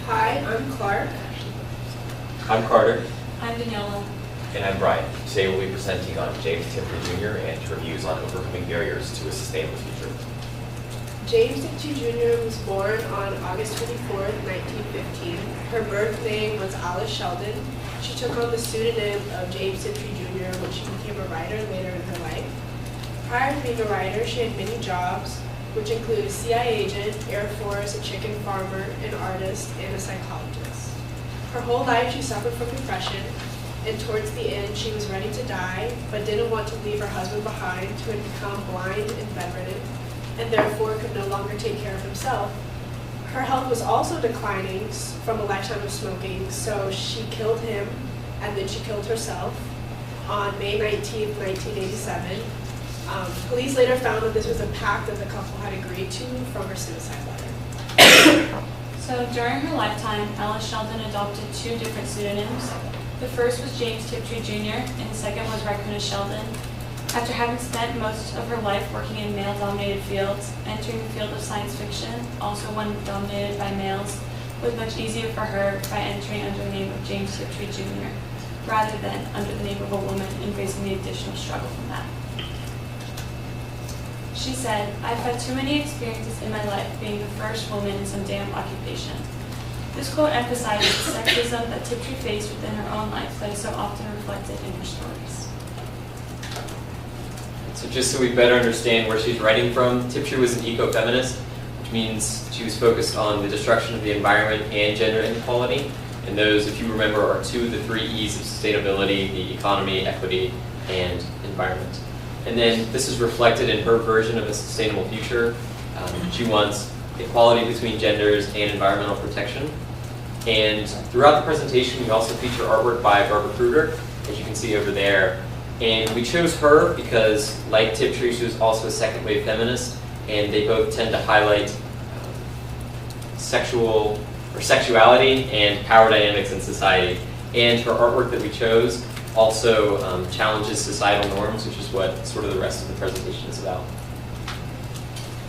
Hi, I'm Clark. I'm Carter. I'm Daniela. And I'm Brian. Today we'll be presenting on James Tiptree Jr. and his reviews on overcoming barriers to a sustainable future. James Tiptree Jr. was born on August 24th, 1915. Her birth name was Alice Sheldon. She took on the pseudonym of James Tiptree Jr. when she became a writer later in her life. Prior to being a writer, she had many jobs, which include a CIA agent, Air Force, a chicken farmer, an artist, and a psychologist. Her whole life she suffered from depression, and towards the end she was ready to die, but didn't want to leave her husband behind, who had become blind and bedridden, and therefore could no longer take care of himself. Her health was also declining from a lifetime of smoking, so she killed him, and then she killed herself on May 19, 1987. Police later found that this was a pact that the couple had agreed to from her suicide letter. So during her lifetime, Alice Sheldon adopted two different pseudonyms. The first was James Tiptree Jr., and the second was Raccoona Sheldon. After having spent most of her life working in male-dominated fields, entering the field of science fiction, also one dominated by males, was much easier for her by entering under the name of James Tiptree Jr., rather than under the name of a woman and facing the additional struggle from that. She said, "I've had too many experiences in my life being the first woman in some damn occupation." This quote emphasizes the sexism that Tiptree faced within her own life that is so often reflected in her stories. So just so we better understand where she's writing from, Tiptree was an eco-feminist, which means she was focused on the destruction of the environment and gender inequality. And those, if you remember, are two of the three E's of sustainability: the economy, equity, and environment. And then this is reflected in her version of a sustainable future. She wants equality between genders and environmental protection. And throughout the presentation, we also feature artwork by Barbara Kruger, as you can see over there. And we chose her because, like Tiptree, she was also a second-wave feminist, and they both tend to highlight sexuality and power dynamics in society. And her artwork that we chose also challenges societal norms, which is what sort of the rest of the presentation is about.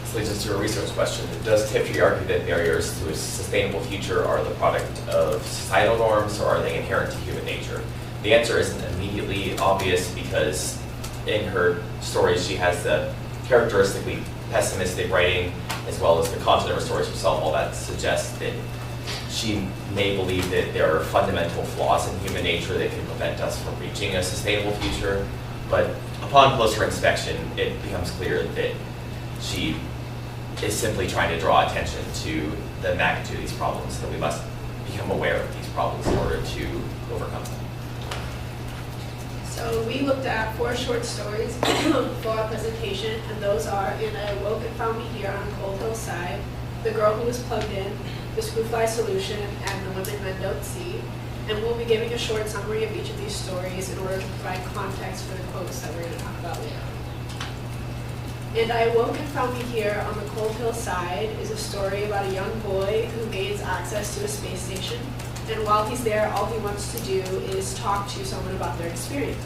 This leads us to a research question. Does Tiptree argue that barriers to a sustainable future are the product of societal norms, or are they inherent to human nature? The answer isn't immediately obvious because in her stories she has the characteristically pessimistic writing as well as the content of her stories herself. All that suggests that she may believe that there are fundamental flaws in human nature that can prevent us from reaching a sustainable future. But upon closer inspection, it becomes clear that she is simply trying to draw attention to the magnitude of these problems, that we must become aware of these problems in order to overcome them. So we looked at 4 short stories for our presentation, and those are In I Awoke and Found Me Here on Cold Hillside, The Girl Who Was Plugged In, The Screwfly Solution, and The Women Men Don't See. And we'll be giving a short summary of each of these stories in order to provide context for the quotes that we're going to talk about later. And I Awoke and Found Me Here on the Cold Hillside is a story about a young boy who gains access to a space station. And while he's there, all he wants to do is talk to someone about their experience.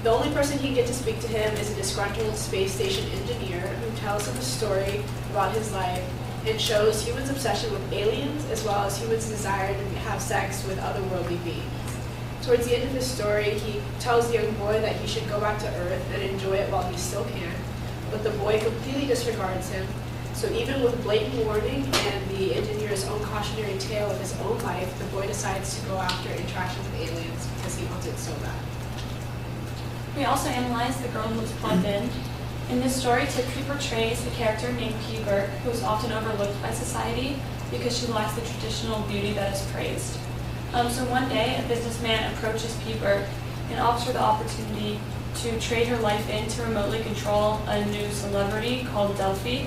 The only person he can get to speak to him is a disgruntled space station engineer who tells him a story about his life and shows humans' obsession with aliens as well as humans' desire to have sex with otherworldly beings. Towards the end of his story, he tells the young boy that he should go back to Earth and enjoy it while he still can, but the boy completely disregards him. So even with blatant warning and the engineer's own cautionary tale of his own life, the boy decides to go after interactions with aliens because he wants it so bad. We also analyzed The Girl Who Was Plugged In. In this story, Tiptree portrays a character named P. Burke, who is often overlooked by society because she lacks the traditional beauty that is praised. So one day, a businessman approaches P. Burke and offers her the opportunity to trade her life in to remotely control a new celebrity called Delphi,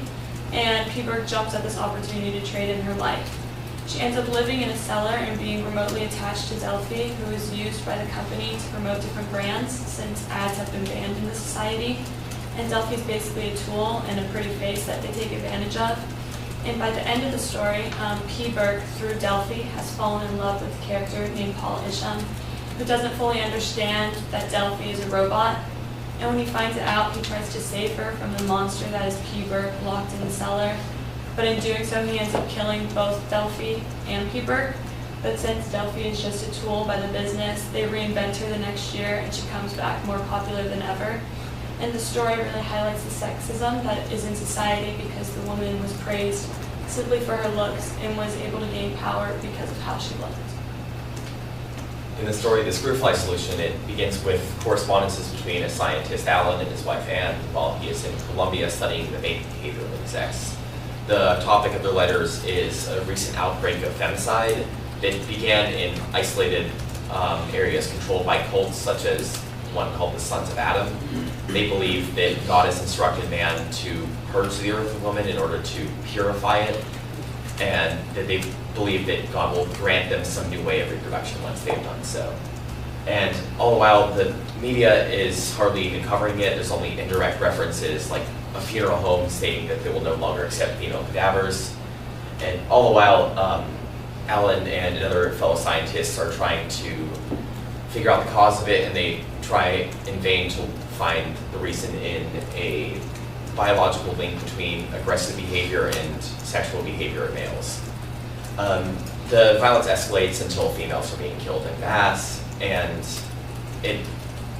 and P. Burke jumps at this opportunity to trade in her life. She ends up living in a cellar and being remotely attached to Delphi, who is used by the company to promote different brands since ads have been banned in the society. And Delphi's basically a tool and a pretty face that they take advantage of. And by the end of the story, P. Burke, through Delphi, has fallen in love with a character named Paul Isham, who doesn't fully understand that Delphi is a robot. And when he finds it out, he tries to save her from the monster that is P. Burke locked in the cellar. but in doing so he ends up killing both Delphi and Huber. But since Delphi is just a tool by the business, they reinvent her the next year and she comes back more popular than ever. And the story really highlights the sexism that is in society because the woman was praised simply for her looks and was able to gain power because of how she looked. In the story, The Screwfly Solution, it begins with correspondences between a scientist, Alan, and his wife, Anne, while he is in Colombia studying the mate behavior of insects. The topic of their letters is a recent outbreak of femicide that began in isolated areas controlled by cults, such as one called the Sons of Adam. They believe that God has instructed man to purge the earth of woman in order to purify it, and that they believe that God will grant them some new way of reproduction once they've done so. And all the while, the media is hardly even covering it. There's only indirect references, like a funeral home stating that they will no longer accept female cadavers. And all the while, Alan and other fellow scientists are trying to figure out the cause of it, and they try in vain to find the reason in a biological link between aggressive behavior and sexual behavior in males. The violence escalates until females are being killed en masse, and it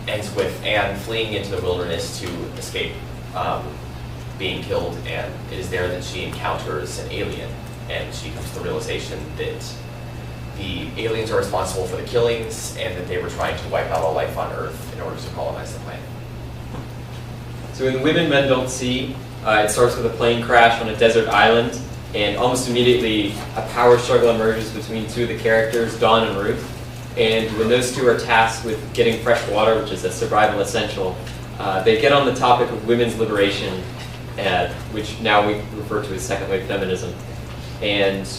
ends with Anne fleeing into the wilderness to escape being killed, and it is there that she encounters an alien, and she comes to the realization that the aliens are responsible for the killings and that they were trying to wipe out all life on Earth in order to colonize the planet. So in Women Men Don't See, it starts with a plane crash on a desert island, and almost immediately a power struggle emerges between two of the characters, Dawn and Ruth. And when those two are tasked with getting fresh water, which is a survival essential, they get on the topic of women's liberation, which now we refer to as second wave feminism. And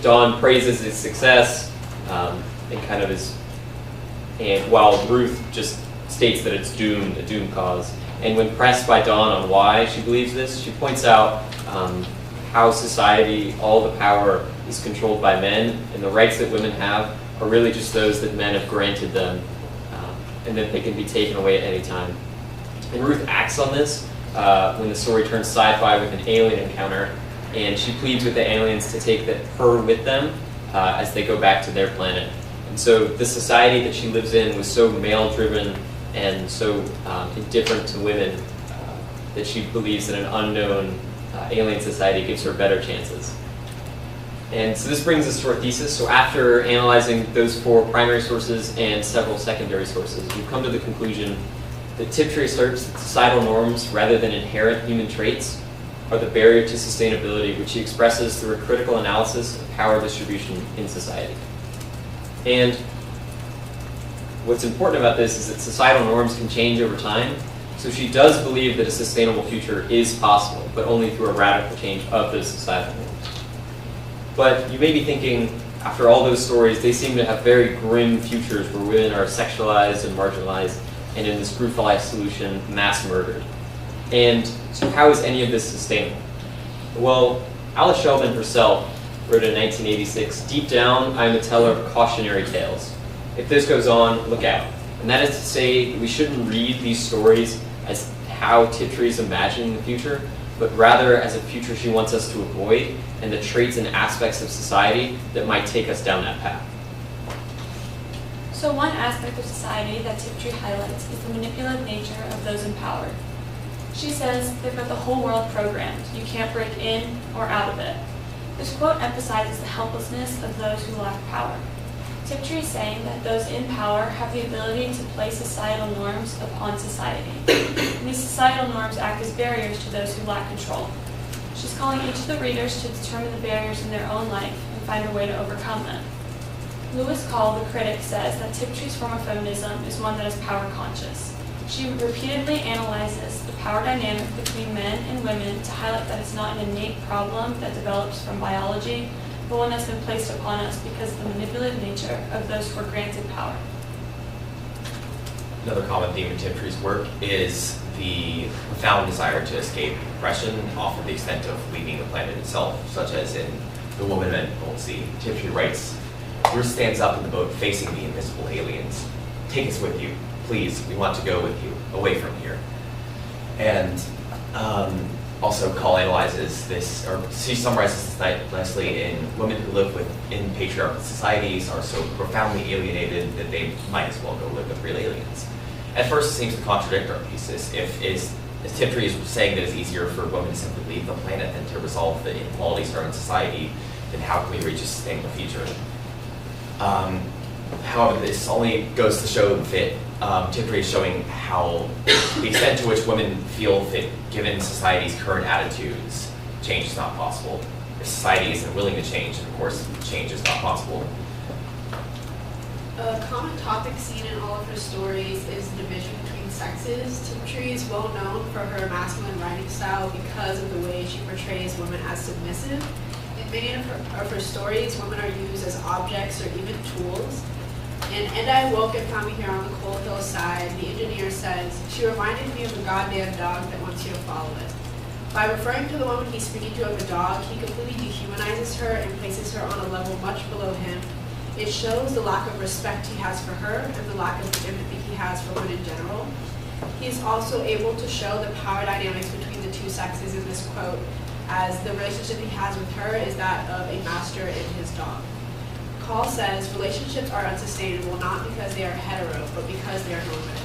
Dawn praises its success, and kind of is, and while Ruth just states that it's doomed, a doomed cause. And when pressed by Dawn on why she believes this, she points out how society, all the power is controlled by men, and the rights that women have are really just those that men have granted them, and that they can be taken away at any time. And Ruth acts on this when the story turns sci-fi with an alien encounter, and she pleads with the aliens to take her with them as they go back to their planet. And so the society that she lives in was so male-driven and so indifferent to women that she believes that an unknown alien society gives her better chances. And so this brings us to our thesis. So after analyzing those 4 primary sources and several secondary sources, we've come to the conclusion that Tiptree asserts that societal norms, rather than inherent human traits, are the barrier to sustainability, which he expresses through a critical analysis of power distribution in society. And what's important about this is that societal norms can change over time. So she does believe that a sustainable future is possible, but only through a radical change of those societal norms. But you may be thinking, after all those stories, they seem to have very grim futures where women are sexualized and marginalized, and in this Screwfly Solution, mass murdered. And so how is any of this sustainable? Well, Alice Sheldon herself wrote in 1986, "Deep down, I am a teller of cautionary tales. If this goes on, look out." And that is to say, we shouldn't read these stories as how Tiptree is imagining the future, but rather as a future she wants us to avoid, and the traits and aspects of society that might take us down that path. So one aspect of society that Tiptree highlights is the manipulative nature of those in power. She says they've got the whole world programmed. You can't break in or out of it. This quote emphasizes the helplessness of those who lack power. Tiptree is saying that those in power have the ability to place societal norms upon society. And these societal norms act as barriers to those who lack control. She's calling each of the readers to determine the barriers in their own life and find a way to overcome them. Lewis Call, the critic, says that Tiptree's form of feminism is one that is power conscious. She repeatedly analyzes the power dynamic between men and women to highlight that it's not an innate problem that develops from biology, but one that's been placed upon us because of the manipulative nature of those who are granted power. Another common theme in Tiptree's work is the profound desire to escape oppression, often to the extent of leaving the planet itself, such as in The Woman Men Don't See. Tiptree writes, "Ruth stands up in the boat facing the invisible aliens. Take us with you. Please, we want to go with you, away from here." And also Call analyzes this, or she summarizes this nicely in women who live in patriarchal societies are so profoundly alienated that they might as well go live with real aliens. At first, it seems to contradict our thesis. If Tiptree is saying that it's easier for women to simply leave the planet than to resolve the inequalities in our own society, then how can we reach a sustainable future? However, this only goes to show that Tiptree is showing how the extent to which women feel that given society's current attitudes, change is not possible. If society isn't willing to change, then of course change is not possible. A common topic seen in all of her stories is the division between sexes. Tiptree is well known for her masculine writing style because of the way she portrays women as submissive. In many of her stories, women are used as objects or even tools. In And I Woke and Found Me Here on the Cold Hill Side, the engineer says, "She reminded me of a goddamn dog that wants you to follow it." By referring to the woman he's speaking to as a dog, he completely dehumanizes her and places her on a level much below him. It shows the lack of respect he has for her and the lack of empathy he has for women in general. He's also able to show the power dynamics between the two sexes in this quote, as the relationship he has with her is that of a master and his dog. Call says relationships are unsustainable not because they are hetero, but because they are normative.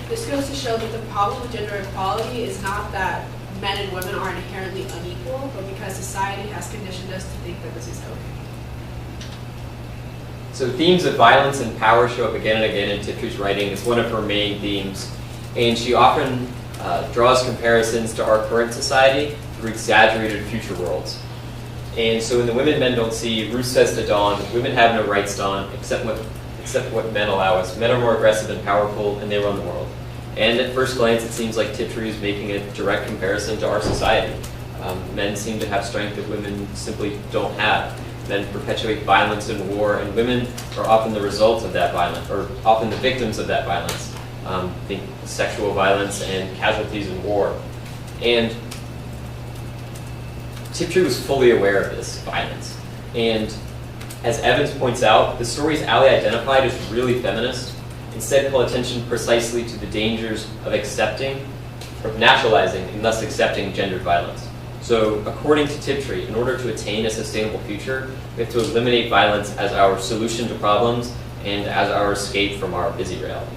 This goes to show that the problem with gender equality is not that men and women are inherently unequal, but because society has conditioned us to think that this is okay. So themes of violence and power show up again and again in Tiptree's writing. It's one of her main themes. And she often draws comparisons to our current society through exaggerated future worlds. And so in The Women Men Don't See, Ruth says to Dawn, "Women have no rights, Dawn, except what men allow us. Men are more aggressive and powerful, and they run the world." And at first glance, it seems like Tiptree is making a direct comparison to our society. Men seem to have strength that women simply don't have. Men perpetuate violence and war, and women are often the results of that violence, or often the victims of that violence. Think sexual violence and casualties in war. And Tiptree was fully aware of this violence. And as Evans points out, the stories Allie identified as really feminist instead call attention precisely to the dangers of accepting, or naturalizing, and thus accepting gendered violence. So according to Tiptree, in order to attain a sustainable future, we have to eliminate violence as our solution to problems and as our escape from our busy realities.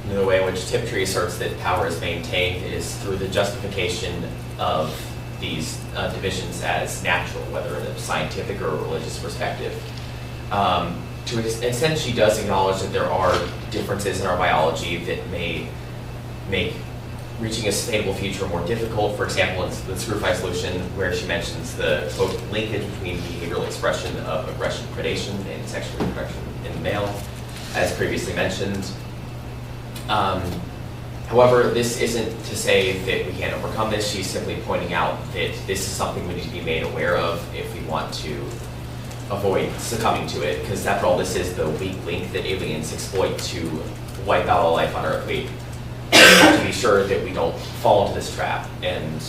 The way in which Tiptree asserts that power is maintained is through the justification of these divisions as natural, whether in a scientific or a religious perspective. To an extent, she does acknowledge that there are differences in our biology that may make reaching a sustainable future more difficult. For example, in the Screwfly solution, where she mentions the, quote, linkage between behavioral expression of aggression, predation, and sexual reproduction in the male, as previously mentioned. However, this isn't to say that we can't overcome this. She's simply pointing out that this is something we need to be made aware of if we want to avoid succumbing to it, because after all, this is the weak link that aliens exploit to wipe out all life on Earth. We have to be sure that we don't fall into this trap. And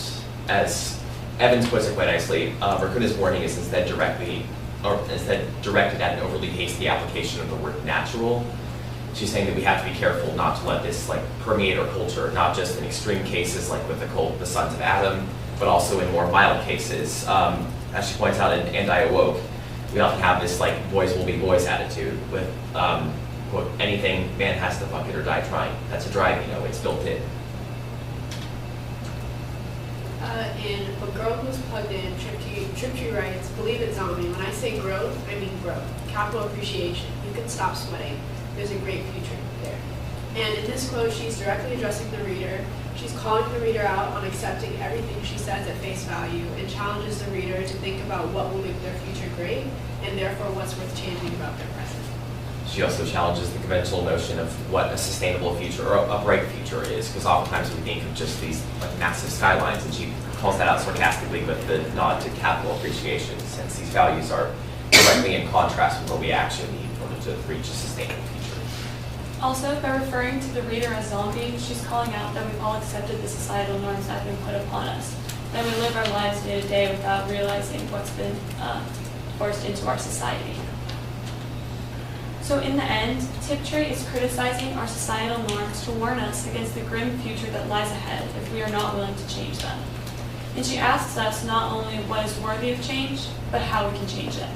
as Evans puts it quite nicely, Rakuna's warning is instead directed at an overly hasty application of the word natural. She's saying that we have to be careful not to let this permeate our culture, not just in extreme cases like with the cult, the Sons of Adam, but also in more mild cases. As she points out in And I Awoke, we often have this boys will be boys attitude with quote, anything, man has to fuck it or die trying. That's a drive, it's built in. In A Girl Who's Plugged In, Tiptree writes, "Believe it, zombie. When I say growth, I mean growth. Capital appreciation. You can stop sweating. There's a great future there." And in this quote, she's directly addressing the reader. She's calling the reader out on accepting everything she says at face value and challenges the reader to think about what will make their future great and therefore what's worth changing about their present. She also challenges the conventional notion of what a sustainable future or a bright future is, because oftentimes we think of just these massive skylines, and she calls that out sarcastically with the nod to capital appreciation, since these values are directly in contrast with what we actually need in order to reach a sustainable future. Also, by referring to the reader as zombie, she's calling out that we've all accepted the societal norms that have been put upon us, that we live our lives day to day without realizing what's been forced into our society. So in the end, Tiptree is criticizing our societal norms to warn us against the grim future that lies ahead if we are not willing to change them. And she asks us not only what is worthy of change, but how we can change it.